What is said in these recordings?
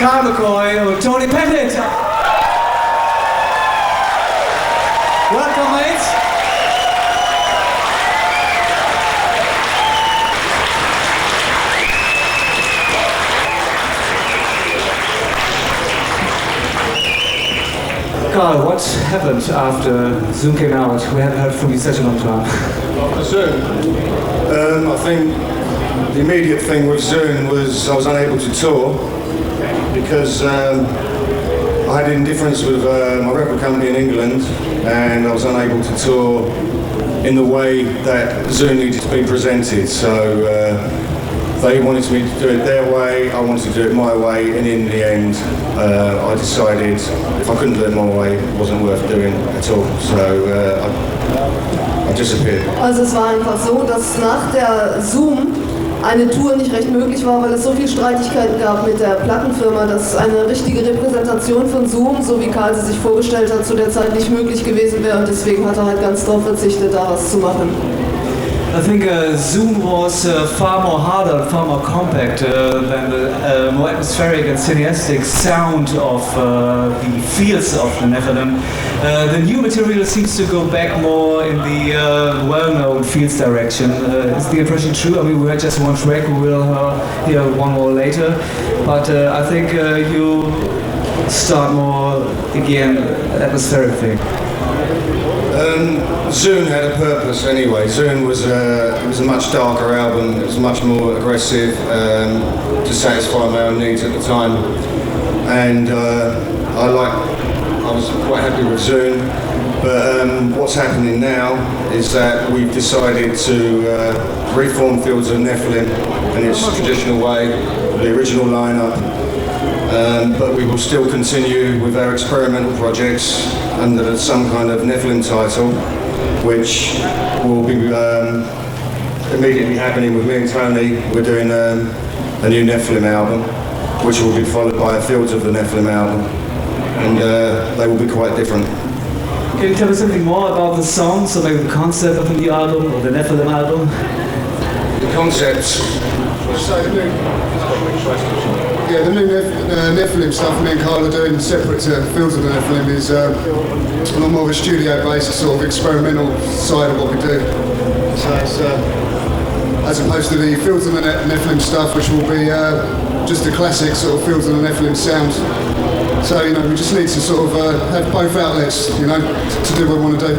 McCoy Tony Pettitt. Welcome, mates. Carl, what happened after Zoon came out? We haven't heard from you such a long time. After Zoon? I think the immediate thing with Zoon was I was unable to tour because I had indifference with my record company in England, and I was unable to tour in the way that Zoon needed to be presented. So they wanted me to do it their way, I wanted to do it my way, and in the end I decided if I couldn't do it my way, it wasn't worth doing at all. So I disappeared. Also es war einfach so, dass nach der Zoom eine Tour nicht recht möglich war, weil es so viele Streitigkeiten gab mit der Plattenfirma, dass eine richtige Repräsentation von Zoom, so wie Karl sie sich vorgestellt hat, zu der Zeit nicht möglich gewesen wäre, und deswegen hat er halt ganz darauf verzichtet, da was zu machen. I think Zoom was far more harder, far more compact than the more atmospheric and cineastic sound of the fields of the Nephilim. The new material seems to go back more in the well-known fields direction. Is the impression true? I mean, we had just one track, we will hear one more later, but I think you start more, again, atmospheric thing. Zoon had a purpose anyway. Zoon was a much darker album. It was much more aggressive to satisfy my own needs at the time, and I was quite happy with Zoon. But what's happening now is that we've decided to reform Fields of Nephilim in its traditional way, the original lineup. But we will still continue with our experimental projects under some kind of Nephilim title, which will be immediately happening with me and Tony. We're doing a new Nephilim album, which will be followed by a Fields of the Nephilim album, and they will be quite different. Can you tell us something more about the songs, or maybe the concept of the new album, or the Nephilim album? The concepts. Yeah, the new Nephilim stuff me and Carl are doing separate to Fields of the Nephilim is a lot more of a studio-based sort of experimental side of what we do. So it's as opposed to the Fields of the Nephilim stuff, which will be just the classic sort of Fields of the Nephilim sound. So, you know, we just need to sort of have both outlets, you know, to do what we want to do.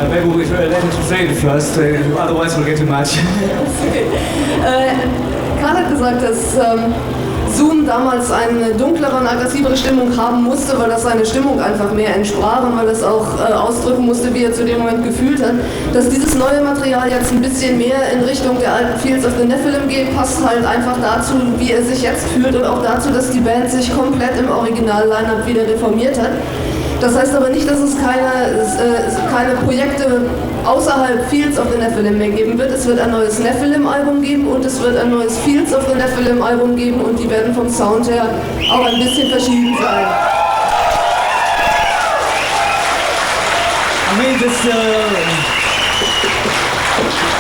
Maybe we'll let him translate it first, otherwise we'll get too much. Karl hat gesagt, dass Zoom damals eine dunklere und aggressivere Stimmung haben musste, weil das seine Stimmung einfach mehr entsprach und weil es auch ausdrücken musste, wie er zu dem Moment gefühlt hat. Dass dieses neue Material jetzt ein bisschen mehr in Richtung der alten Fields of the Nephilim geht, passt halt einfach dazu, wie er sich jetzt fühlt, und auch dazu, dass die Band sich komplett im Original-Line-Up wieder reformiert hat. Das heißt aber nicht, dass es keine Projekte außerhalb Fields of the Nephilim mehr geben wird. Es wird ein neues Nephilim-Album geben und es wird ein neues Fields of the Nephilim-Album geben, und die werden vom Sound her auch ein bisschen verschieden sein.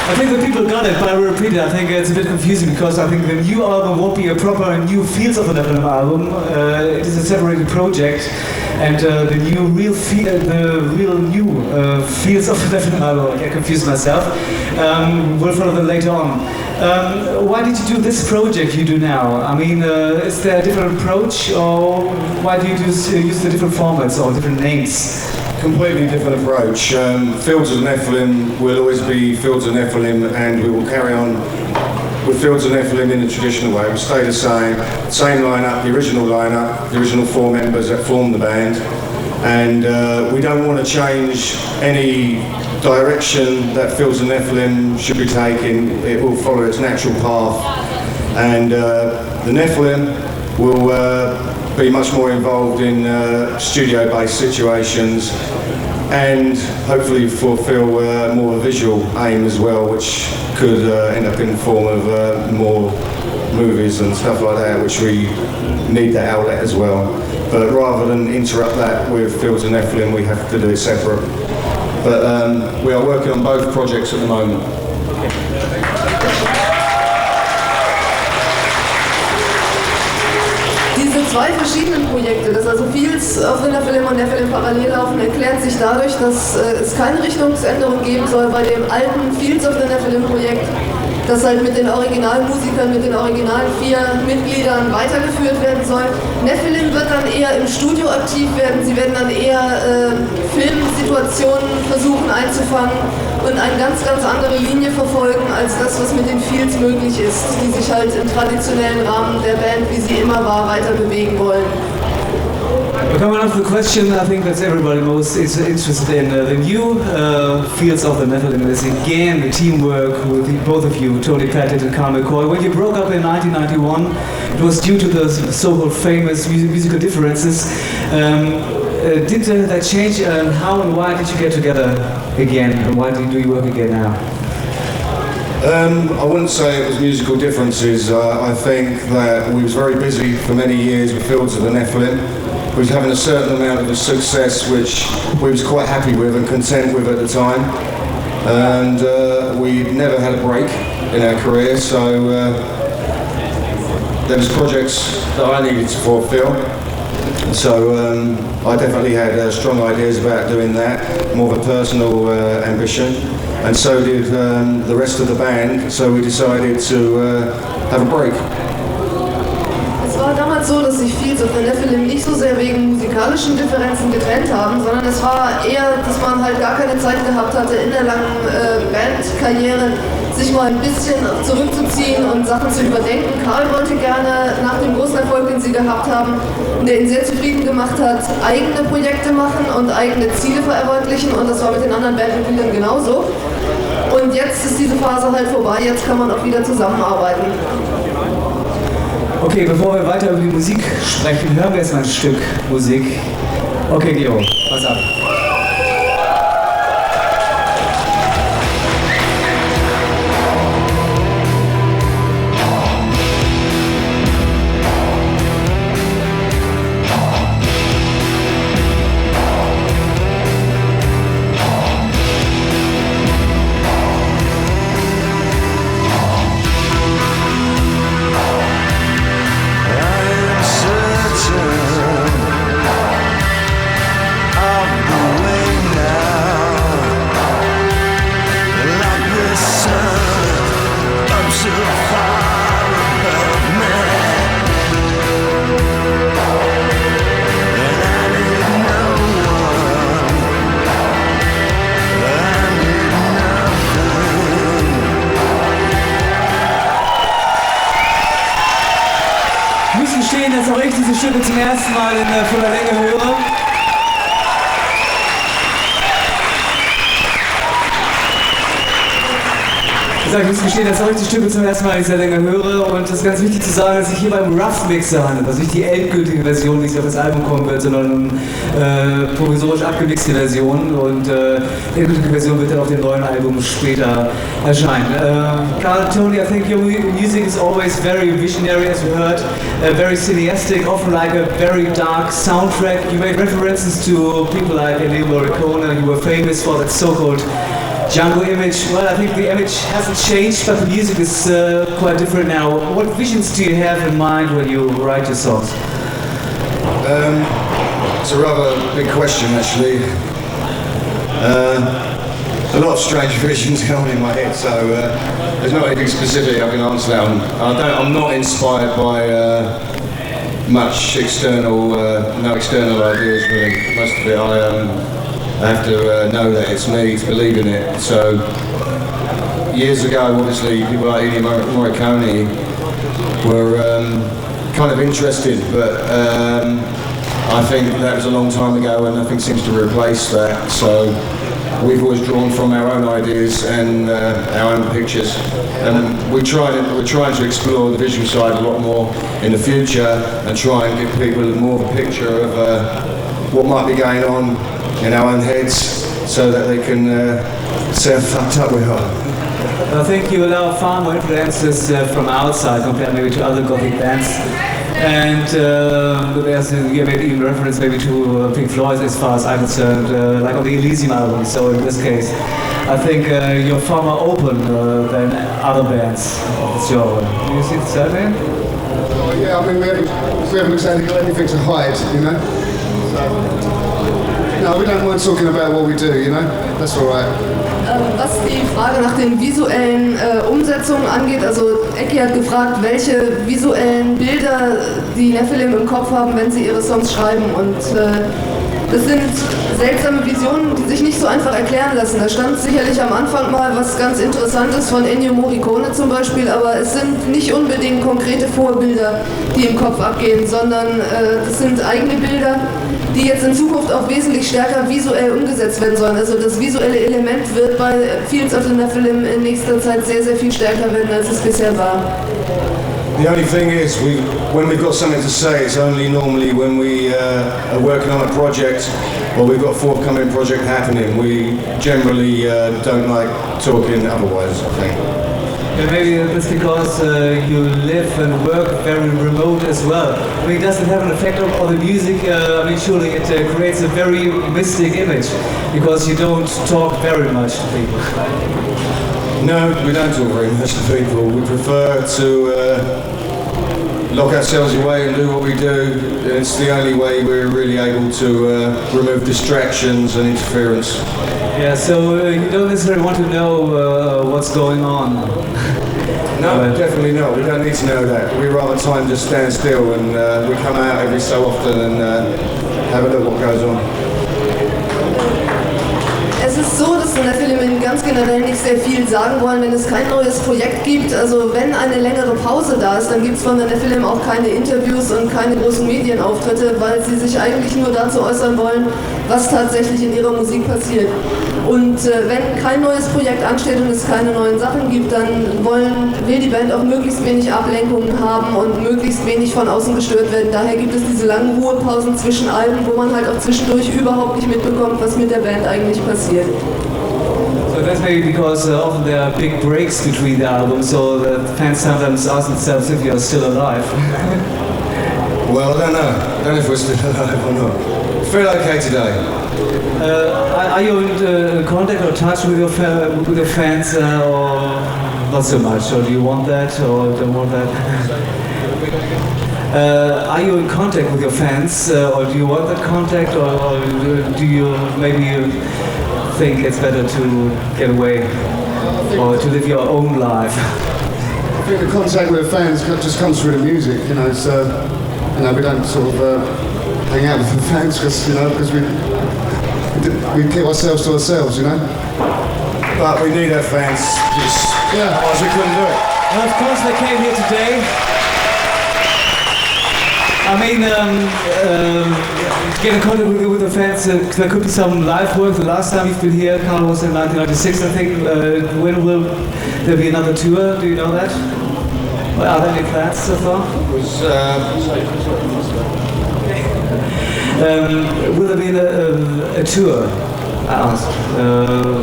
I think the people got it, but I will repeat it. I think it's a bit confusing because I think the new album won't be a proper new Fields of the Nephilim album. It is a separated project, and the real new Fields of the Nephilim album, I confused myself, will follow later on. Why did you do this project you do now? I mean, is there a different approach, or why do you use the different formats or different names? Completely different approach. Fields of Nephilim will always be Fields of Nephilim, and we will carry on with Fields of Nephilim in the traditional way. We'll stay the same lineup, the original 4 members that formed the band, and we don't want to change any direction that Fields of Nephilim should be taking. It will follow its natural path, and the Nephilim will be much more involved in studio-based situations, and hopefully fulfill more of a visual aim as well, which could end up in the form of more movies and stuff like that, which we need that outlet as well. But rather than interrupt that with Fields of Nephilim, we have to do it separate. But we are working on both projects at the moment. zwei verschiedenen Projekte. Dass also Fields of the Nephilim und Nephilim parallel laufen, erklärt sich dadurch, dass es keine Richtungsänderung geben soll bei dem alten Fields of the Nephilim Projekt, das halt mit den Originalmusikern, mit den originalen 4 Mitgliedern weitergeführt werden soll. Nephilim wird dann eher im Studio aktiv werden, sie werden dann eher Filmsituationen versuchen einzufangen und eine ganz, ganz andere Linie verfolgen als das, was mit den Fields möglich ist, die sich halt im traditionellen Rahmen der Band, wie sie immer war, weiter bewegen wollen. Coming on to the question, I think that's everybody most is interested in. The new Fields of the Nephilim is again the teamwork with both of you, Tony Pettitt and Carl McCoy. When you broke up in 1991, it was due to the so-called famous musical differences. Did that change? How and why did you get together again? And why do you work again now? I wouldn't say it was musical differences. I think that we was very busy for many years with Fields of the Nephilim. We was having a certain amount of success which we was quite happy with and content with at the time. And we never had a break in our career, so there was projects that I needed to fulfill. So I definitely had strong ideas about doing that, more of a personal ambition. And so did the rest of the band, so we decided to have a break. Es war damals so, dass sich Fields of the Nephilim nicht so sehr wegen musikalischen Differenzen getrennt haben, sondern es war eher, dass man halt gar keine Zeit gehabt hatte, in der langen Bandkarriere sich mal ein bisschen zurückzuziehen und Sachen zu überdenken. Karl wollte gerne nach dem großen Erfolg, den sie gehabt haben, der ihn sehr zufrieden gemacht hat, eigene Projekte machen und eigene Ziele verwirklichen, und das war mit den anderen Bandmitgliedern genauso. Und jetzt ist diese Phase halt vorbei, jetzt kann man auch wieder zusammenarbeiten. Okay, bevor wir weiter über die Musik sprechen, hören wir jetzt mal ein Stück Musik. Okay, Gero, pass ab. Dass auch ich diese Stücke zum ersten Mal in voller Länge höre. Ich muss gestehen, dass auch ich die Stücke zum ersten Mal in dieser Länge höre, und es ist ganz wichtig zu sagen, dass sich hier beim Rough Mixer handelt, also nicht die endgültige Version, die auf das Album kommen wird, sondern provisorisch abgemixte Version, und die endgültige Version wird dann auf dem neuen Album später erscheinen. Carl, Tony, I think your music is always very visionary, as we heard, very cineastic, often like a very dark soundtrack. You made references to people like Ennio Morricone. You were famous for that so-called jungle image. Well, I think the image hasn't changed, but the music is quite different now. What visions do you have in mind when you write your songs? It's a rather big question, actually. A lot of strange visions going on in my head, so there's not anything specific I can answer that one. I'm not inspired by much external, no external ideas really. Most of it I have to know that it's me to believe in it. So years ago, obviously, people like Ennio Morricone were kind of interested, but I think that was a long time ago, and nothing seems to replace that. So we've always drawn from our own ideas and our own pictures, and we're trying to explore the visual side a lot more in the future and try and give people more of a picture of what might be going on in our own heads, so that they can see how fucked up we are. I think you allow far more influences from outside compared maybe to other Gothic bands. And there's maybe even reference maybe to Pink Floyd as far as I'm concerned, like on the Elysium album. So in this case, I think you're far more open than other bands of this genre. Do you see the same thing? Yeah, I mean, we haven't exactly got anything to hide, you know? So, no, we don't mind talking about what we do, you know? That's all right. Was die Frage nach den visuellen Umsetzungen angeht, also Ecki hat gefragt, welche visuellen Bilder die Nephilim im Kopf haben, wenn sie ihre Songs schreiben. Und das sind seltsame Visionen, die sich nicht so einfach erklären lassen. Da stand sicherlich am Anfang mal was ganz Interessantes von Ennio Morricone zum Beispiel, aber es sind nicht unbedingt konkrete Vorbilder, die im Kopf abgehen, sondern das sind eigene Bilder, die jetzt in Zukunft auch wesentlich stärker visuell umgesetzt werden sollen. Also das visuelle Element wird bei Fields of the Nephilim in nächster Zeit sehr, sehr viel stärker werden, als es bisher war. The only thing is, when we've got something to say, it's only normally when we are working on a project or we've got a forthcoming project happening. We generally don't like talking otherwise, I think. Yeah, maybe that's because you live and work very remote as well. I mean, does it have an effect on the music? I mean, surely it creates a very mystic image because you don't talk very much to people. No, we don't talk very much to people. We prefer to lock ourselves away and do what we do. It's the only way we're really able to remove distractions and interference. Yeah, so you don't necessarily want to know what's going on. No, definitely not. We don't need to know that. We rather time just stand still and we come out every so often and have a look what goes on. Es ist so, dass die Nephilim ganz generell nicht sehr viel sagen wollen, wenn es kein neues Projekt gibt. Also wenn eine längere Pause da ist, dann gibt es von der Nephilim auch keine Interviews und keine großen Medienauftritte, weil sie sich eigentlich nur dazu äußern wollen, was tatsächlich in ihrer Musik passiert. Und wenn kein neues Projekt ansteht und es keine neuen Sachen gibt, dann will die Band auch möglichst wenig Ablenkungen haben und möglichst wenig von außen gestört werden. Daher gibt es diese langen Ruhepausen zwischen Alben, wo man halt auch zwischendurch überhaupt nicht mitbekommt, was mit der Band eigentlich passiert. So that's maybe because often there are big breaks between the albums, so the fans sometimes ask themselves if you're still alive. Well, I don't know. I don't know if we're still alive or not. I feel okay today. Are you in contact or touch with your fans or not so much? Or do you want that or don't want that? Are you in contact with your fans or do you want that contact or do you maybe think it's better to get away or to live your own life? I think the contact with the fans just comes through the music, you know, so we don't sort of hang out with the fans because we keep ourselves to ourselves, you know. But we need our fans, otherwise we couldn't do it. And of course they came here today. I mean, get in contact with the fans, there could be some live work. The last time you've been here, Carl, was in 1996, I think. When will there be another tour? Do you know that? Well, are there any plans so far? Will there be a tour? I asked.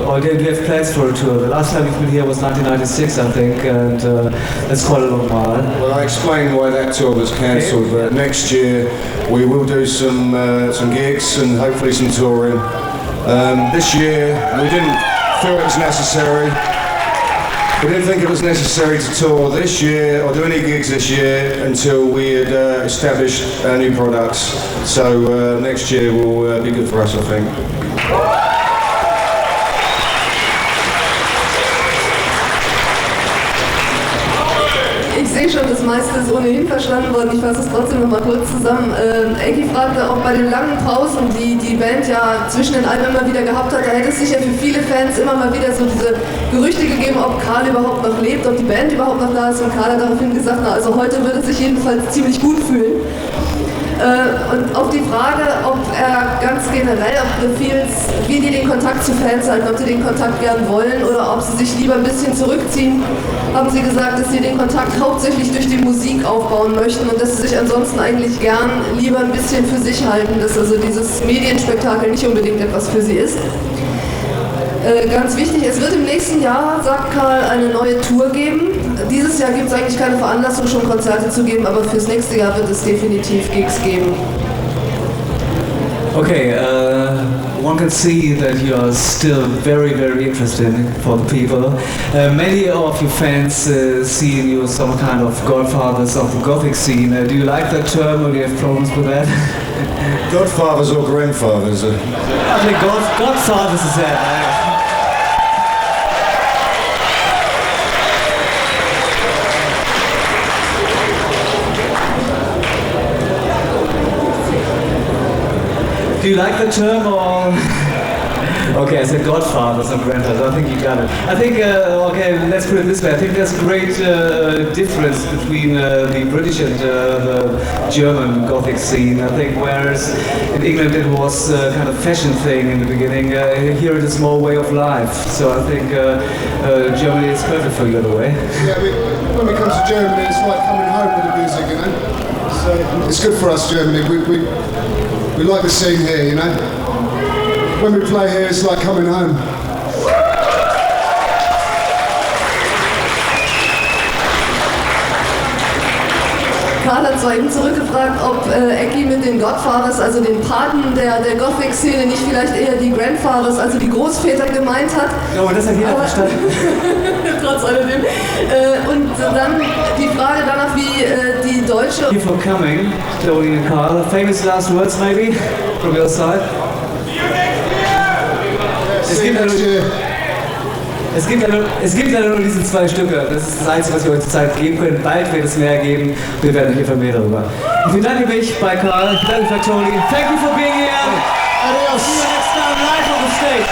Or do you have plans for a tour? The last time you've been here was 1996, I think, and that's quite a long while. Well, I explained why that tour was cancelled, but next year we will do some gigs and hopefully some touring. This year we didn't feel it was necessary. We didn't think it was necessary to tour this year or do any gigs this year until we had established our new products. So next year will be good for us, I think. Ich sehe schon, das meiste ist ohnehin verstanden worden. Ich fasse es trotzdem noch mal kurz zusammen. Ecki fragte auch bei den langen Pausen, die die Band ja zwischen den Alben immer wieder gehabt hat, da hätte es sicher für viele Fans immer mal wieder so diese Gerüchte gegeben, ob Karl überhaupt noch lebt, ob die Band überhaupt noch da ist. Und Karl hat daraufhin gesagt, na, also heute würde es sich jedenfalls ziemlich gut fühlen. Und auf die Frage, ob er ganz generell, ob The Fields, wie die den Kontakt zu Fans halten, ob sie den Kontakt gern wollen oder ob sie sich lieber ein bisschen zurückziehen, haben sie gesagt, dass sie den Kontakt hauptsächlich durch die Musik aufbauen möchten und dass sie sich ansonsten eigentlich gern lieber ein bisschen für sich halten, dass also dieses Medienspektakel nicht unbedingt etwas für sie ist. Ganz wichtig, es wird im nächsten Jahr, sagt Karl, eine neue Tour geben. dieses Jahr gibt es eigentlich keine Veranlassung, schon Konzerte zu geben, aber fürs nächste Jahr wird es definitiv Gigs geben. Okay, one can see that you are still very, very interesting for the people. Many of your fans see in you some kind of godfathers of the Gothic scene. Do you like that term, or do you have problems with that? Godfathers or grandfathers? I think godfathers is that. Do you like the term, or? Okay, I said godfathers and grandfathers. I think you got it. I think, okay, let's put it this way. I think there's great difference between the British and the German Gothic scene. I think whereas in England it was kind of fashion thing in the beginning, here it is more way of life. So I think Germany is perfect for you in a way. Yeah, when it comes to Germany, it's like coming home with the music, you know. So it's good for us, Germany. We like the scene here, you know. When we play here, it's like coming home. Karl hat zwar eben zurückgefragt, ob Ecki mit den Godfathers, also den Paten der Gothic-Szene, nicht vielleicht eher die Grandfathers, also die Großväter gemeint hat. Ja, aber das hat jeder verstanden. Trotz alledem. Und dann die Frage danach, wie die deutsche... Thank you for coming, Tony and Carl. Famous last words maybe, from your side? Es gibt leider nur diese zwei Stücke. Das ist das Einzige, was wir euch zur Zeit geben können. Bald wird es mehr geben. Wir werden euch informieren darüber. Ich bedanke mich bei Karl. Ich bedanke mich bei Tony. Thank you for being here. Adios. See you next time live on the stage.